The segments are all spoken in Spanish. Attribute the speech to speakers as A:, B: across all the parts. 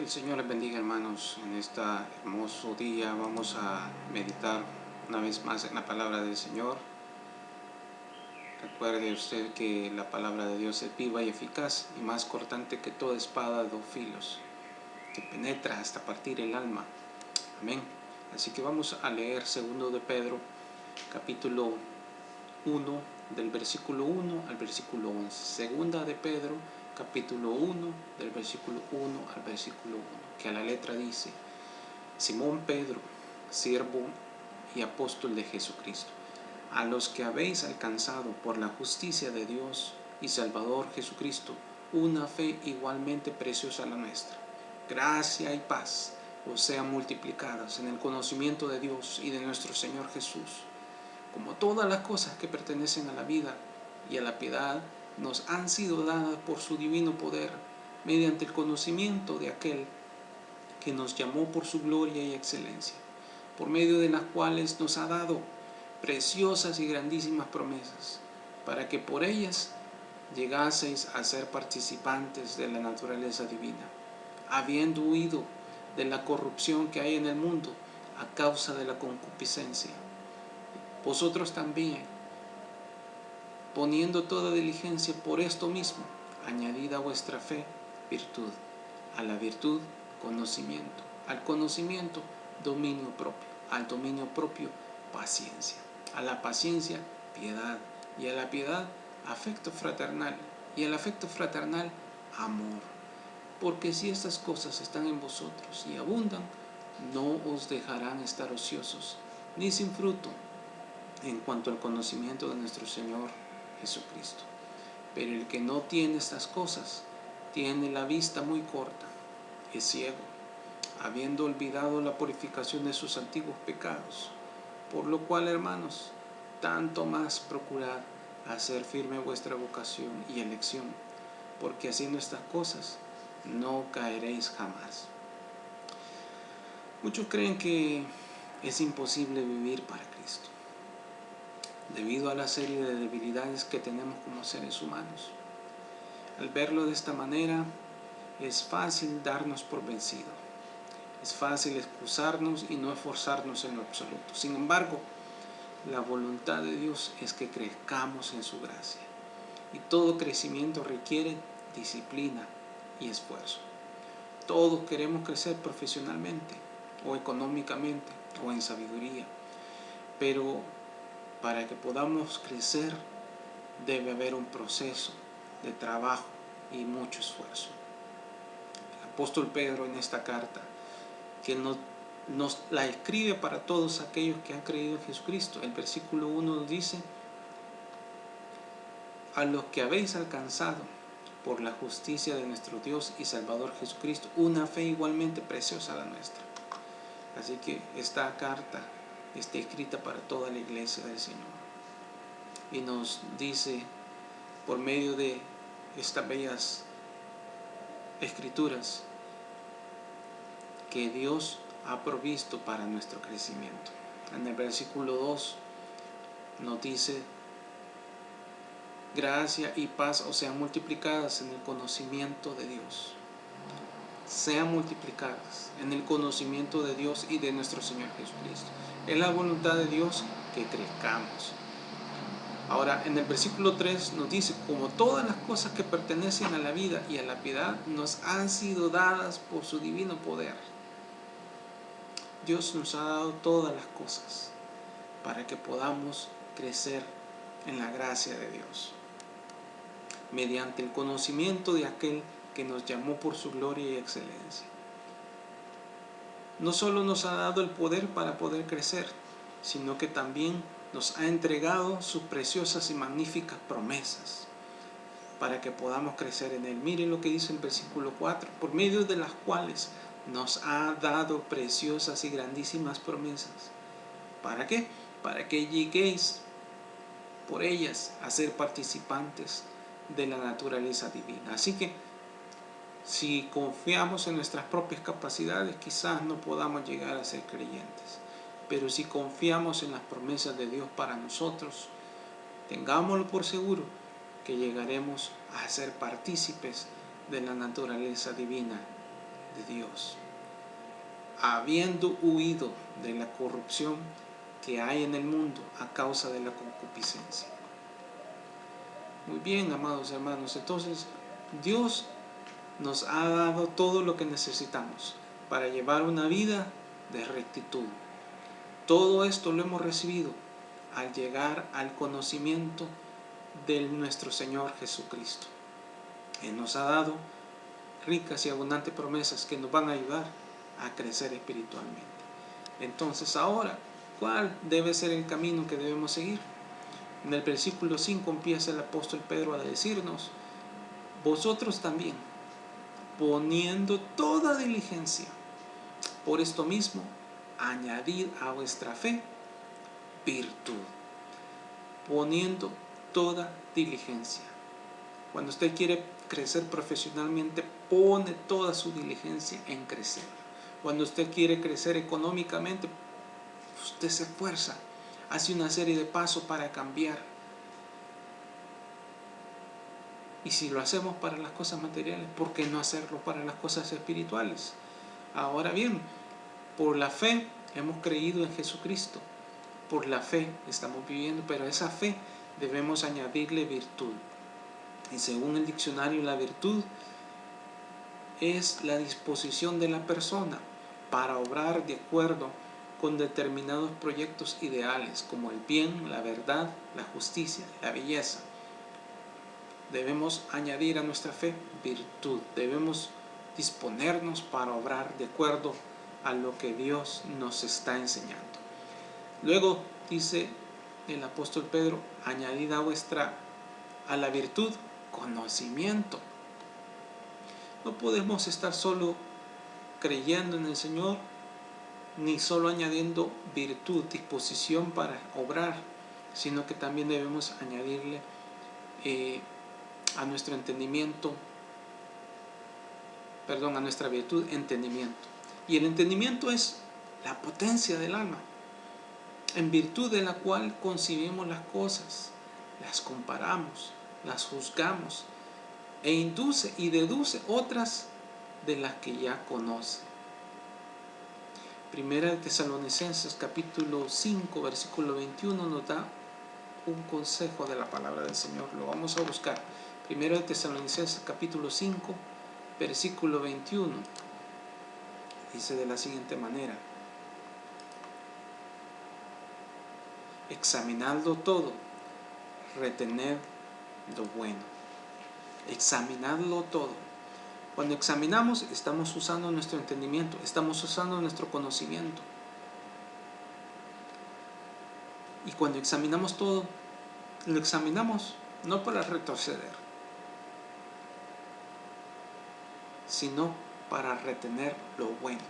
A: El Señor les bendiga, hermanos. En este hermoso día vamos a meditar una vez más en la palabra del Señor. Recuerde usted que la palabra de Dios es viva y eficaz y más cortante que toda espada de dos filos, que penetra hasta partir el alma. Amén. Así que vamos a leer 2 de Pedro, capítulo 1, del versículo 1 al versículo 11. Segunda de Pedro, capítulo 1, del versículo 1 al versículo 1, que a la letra dice: Simón Pedro, siervo y apóstol de Jesucristo, a los que habéis alcanzado por la justicia de Dios y Salvador Jesucristo una fe igualmente preciosa a la nuestra. Gracia y paz os sean multiplicadas en el conocimiento de Dios y de nuestro Señor Jesús. Como todas las cosas que pertenecen a la vida y a la piedad nos han sido dadas por su divino poder, mediante el conocimiento de aquel que nos llamó por su gloria y excelencia, por medio de las cuales nos ha dado preciosas y grandísimas promesas, para que por ellas llegaseis a ser participantes de la naturaleza divina, habiendo huido de la corrupción que hay en el mundo a causa de la concupiscencia. Vosotros también, poniendo toda diligencia por esto mismo, añadid a vuestra fe virtud, a la virtud conocimiento, al conocimiento dominio propio, al dominio propio paciencia, a la paciencia piedad, y a la piedad afecto fraternal, y al afecto fraternal amor. Porque si estas cosas están en vosotros y abundan, no os dejarán estar ociosos ni sin fruto en cuanto al conocimiento de nuestro Señor Jesucristo. Pero el que no tiene estas cosas tiene la vista muy corta, es ciego, habiendo olvidado la purificación de sus antiguos pecados. Por lo cual, hermanos, tanto más procurad hacer firme vuestra vocación y elección, porque haciendo estas cosas no caeréis jamás. Muchos creen que es imposible vivir para Cristo, debido a la serie de debilidades que tenemos como seres humanos. Al verlo de esta manera, es fácil darnos por vencido. Es fácil excusarnos y no esforzarnos en lo absoluto. Sin embargo, la voluntad de Dios es que crezcamos en su gracia. Y todo crecimiento requiere disciplina y esfuerzo. Todos queremos crecer profesionalmente, o económicamente, o en sabiduría. Pero para que podamos crecer, debe haber un proceso de trabajo y mucho esfuerzo. El apóstol Pedro, en esta carta, que nos la escribe para todos aquellos que han creído en Jesucristo, el versículo 1 nos dice: a los que habéis alcanzado por la justicia de nuestro Dios y Salvador Jesucristo una fe igualmente preciosa a la nuestra. Así que esta carta está escrita para toda la iglesia del Señor, y nos dice, por medio de estas bellas escrituras, que Dios ha provisto para nuestro crecimiento. En el versículo 2 nos dice: gracia y paz os sean multiplicadas en el conocimiento de Dios. Sean multiplicadas en el conocimiento de Dios y de nuestro Señor Jesucristo. Es la voluntad de Dios que crezcamos. Ahora, en el versículo 3 nos dice: como todas las cosas que pertenecen a la vida y a la piedad nos han sido dadas por su divino poder. Dios nos ha dado todas las cosas para que podamos crecer en la gracia de Dios, mediante el conocimiento de aquel que nos llamó por su gloria y excelencia. No solo nos ha dado el poder para poder crecer, sino que también nos ha entregado sus preciosas y magníficas promesas para que podamos crecer en Él. Miren lo que dice el versículo 4, por medio de las cuales nos ha dado preciosas y grandísimas promesas. ¿Para qué? Para que lleguéis por ellas a ser participantes de la naturaleza divina. Así que si confiamos en nuestras propias capacidades, quizás no podamos llegar a ser creyentes. Pero si confiamos en las promesas de Dios para nosotros, tengámoslo por seguro que llegaremos a ser partícipes de la naturaleza divina de Dios, habiendo huido de la corrupción que hay en el mundo a causa de la concupiscencia. Muy bien, amados hermanos, entonces Dios nos ha dado todo lo que necesitamos para llevar una vida de rectitud. Todo esto lo hemos recibido al llegar al conocimiento de nuestro Señor Jesucristo. Él nos ha dado ricas y abundantes promesas que nos van a ayudar a crecer espiritualmente. Entonces ahora, ¿cuál debe ser el camino que debemos seguir? En el versículo 5 empieza el apóstol Pedro a decirnos: vosotros también, poniendo toda diligencia, por esto mismo, añadid a vuestra fe virtud. Poniendo toda diligencia. Cuando usted quiere crecer profesionalmente, pone toda su diligencia en crecer. Cuando usted quiere crecer económicamente, usted se esfuerza, hace una serie de pasos para cambiar. Y si lo hacemos para las cosas materiales, ¿por qué no hacerlo para las cosas espirituales? Ahora bien, por la fe hemos creído en Jesucristo. Por la fe estamos viviendo, pero a esa fe debemos añadirle virtud. Y según el diccionario, la virtud es la disposición de la persona para obrar de acuerdo con determinados proyectos ideales, como el bien, la verdad, la justicia, la belleza. Debemos añadir a nuestra fe virtud. Debemos disponernos para obrar de acuerdo a lo que Dios nos está enseñando. Luego dice el apóstol Pedro: añadid a la virtud conocimiento. No podemos estar solo creyendo en el Señor, ni solo añadiendo virtud, disposición para obrar, sino que también debemos añadirle a nuestro entendimiento, a nuestra virtud, entendimiento. Y el entendimiento es la potencia del alma, en virtud de la cual concibimos las cosas, las comparamos, las juzgamos, e induce y deduce otras de las que ya conoce. Primera de Tesalonicenses capítulo 5 versículo 21 nos da un consejo de la palabra del Señor. Lo vamos a buscar. Primera de Tesalonicenses capítulo 5 versículo 21 dice de la siguiente manera: examinadlo todo, retened lo bueno. Examinadlo todo. Cuando examinamos, estamos usando nuestro entendimiento, estamos usando nuestro conocimiento. Y cuando examinamos todo, lo examinamos no para retroceder, sino para retener lo bueno.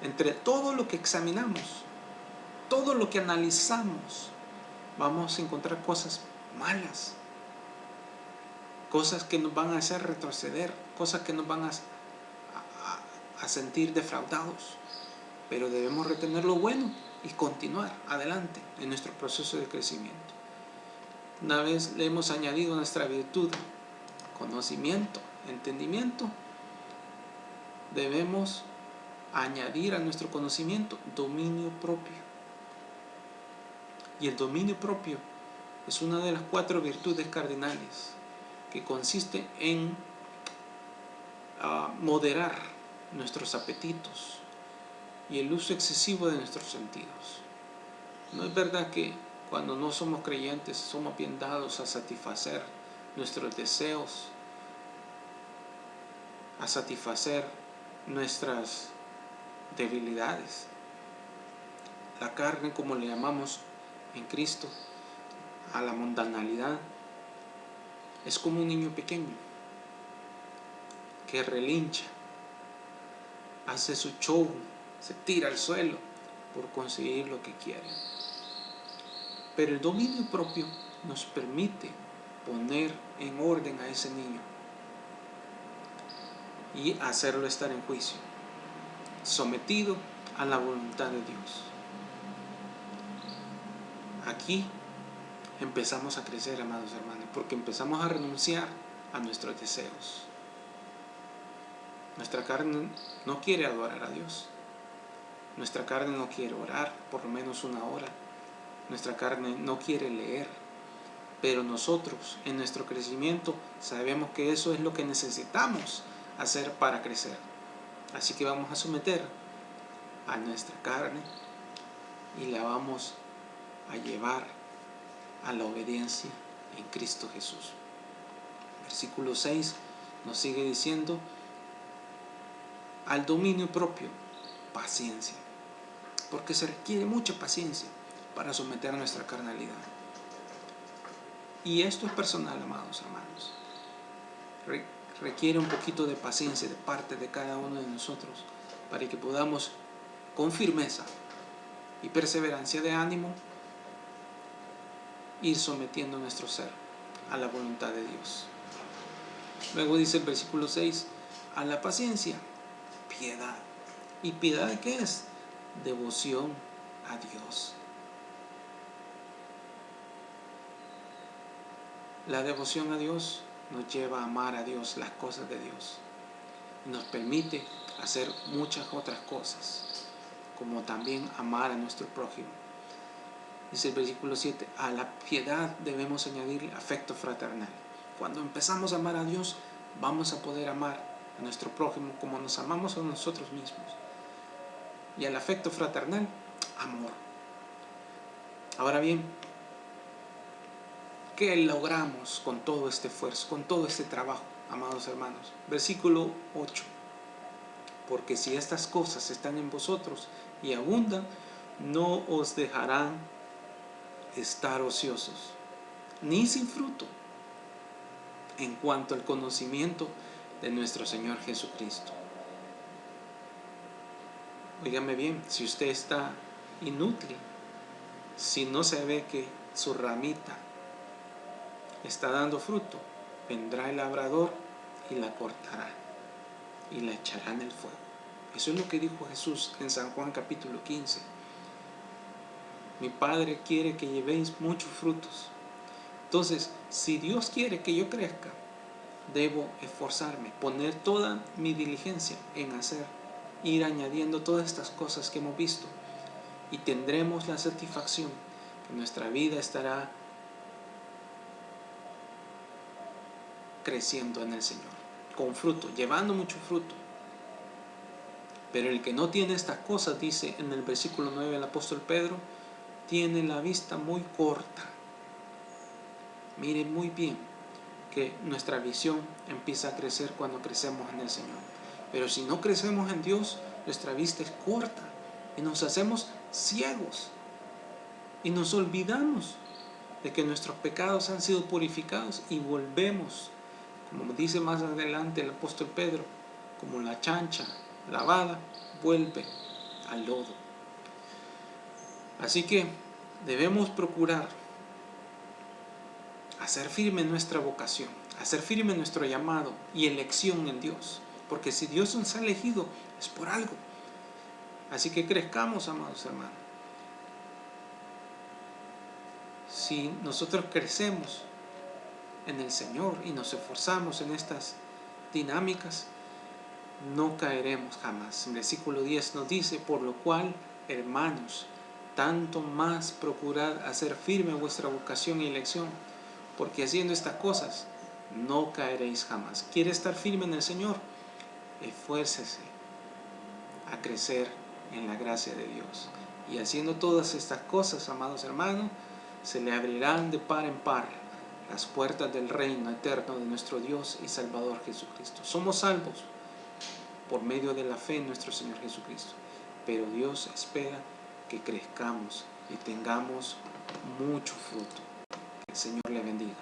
A: Entre todo lo que examinamos, todo lo que analizamos, vamos a encontrar cosas malas, cosas que nos van a hacer retroceder, cosas que nos van a sentir defraudados. Pero debemos retener lo bueno y continuar adelante en nuestro proceso de crecimiento. Una vez le hemos añadido a nuestra virtud conocimiento, entendimiento, debemos añadir a nuestro conocimiento dominio propio. Y el dominio propio es una de las 4 virtudes cardinales, que consiste en moderar nuestros apetitos y el uso excesivo de nuestros sentidos. No es verdad que cuando no somos creyentes somos bien dados a satisfacer nuestros deseos, a satisfacer nuestras debilidades. La carne, como le llamamos en Cristo, a la mundanalidad, es como un niño pequeño que relincha, hace su show, se tira al suelo por conseguir lo que quiere. Pero el dominio propio nos permite poner en orden a ese niño y hacerlo estar en juicio, sometido a la voluntad de Dios. Aquí empezamos a crecer, amados hermanos, porque empezamos a renunciar a nuestros deseos. Nuestra carne no quiere adorar a Dios. Nuestra carne no quiere orar por lo menos 1 hora. Nuestra carne no quiere leer. Pero nosotros, en nuestro crecimiento, sabemos que eso es lo que necesitamos hacer para crecer. Así que vamos a someter a nuestra carne y la vamos a llevar a la obediencia en Cristo Jesús. Versículo 6 nos sigue diciendo: al dominio propio, paciencia, porque se requiere mucha paciencia para someter a nuestra carnalidad. Y esto es personal, amados hermanos. Requiere un poquito de paciencia de parte de cada uno de nosotros para que podamos con firmeza y perseverancia de ánimo ir sometiendo nuestro ser a la voluntad de Dios. Luego dice el versículo 6: a la paciencia, piedad. ¿Y piedad qué es? Devoción a Dios. La devoción a Dios nos lleva a amar a Dios, las cosas de Dios. Nos permite hacer muchas otras cosas, como también amar a nuestro prójimo. Dice el versículo 7, a la piedad debemos añadir afecto fraternal. Cuando empezamos a amar a Dios, vamos a poder amar a nuestro prójimo como nos amamos a nosotros mismos. Y al afecto fraternal, amor. Ahora bien, ¿qué logramos con todo este esfuerzo, con todo este trabajo, amados hermanos? Versículo 8. Porque si estas cosas están en vosotros y abundan, no os dejarán estar ociosos, ni sin fruto, en cuanto al conocimiento de nuestro Señor Jesucristo. Óigame bien, si usted está inútil, si no se ve que su ramita está dando fruto, vendrá el labrador y la cortará y la echará en el fuego. Eso es lo que dijo Jesús en San Juan capítulo 15. Mi Padre quiere que llevéis muchos frutos. Entonces, si Dios quiere que yo crezca, debo esforzarme, poner toda mi diligencia en hacer, ir añadiendo todas estas cosas que hemos visto, y tendremos la satisfacción que nuestra vida estará creciendo en el Señor, con fruto, llevando mucho fruto. Pero el que no tiene estas cosas, dice en el versículo 9 el apóstol Pedro, tiene la vista muy corta. Miren muy bien que nuestra visión empieza a crecer cuando crecemos en el Señor. Pero si no crecemos en Dios, nuestra vista es corta y nos hacemos ciegos y nos olvidamos de que nuestros pecados han sido purificados y volvemos, como dice más adelante el apóstol Pedro, como la chancha lavada vuelve al lodo. Así que debemos procurar hacer firme nuestra vocación, hacer firme nuestro llamado y elección en Dios, porque si Dios nos ha elegido es por algo. Así que crezcamos, amados hermanos. Si nosotros crecemos en el Señor y nos esforzamos en estas dinámicas, no caeremos jamás. En versículo 10 nos dice, por lo cual, hermanos, tanto más procurad hacer firme vuestra vocación y elección, porque haciendo estas cosas no caeréis jamás. ¿Quiere estar firme en el Señor? Esfuércese a crecer en la gracia de Dios. Y haciendo todas estas cosas, amados hermanos, se le abrirán de par en par las puertas del reino eterno de nuestro Dios y Salvador Jesucristo. Somos salvos por medio de la fe en nuestro Señor Jesucristo, pero Dios espera que crezcamos y tengamos mucho fruto. Que el Señor le bendiga.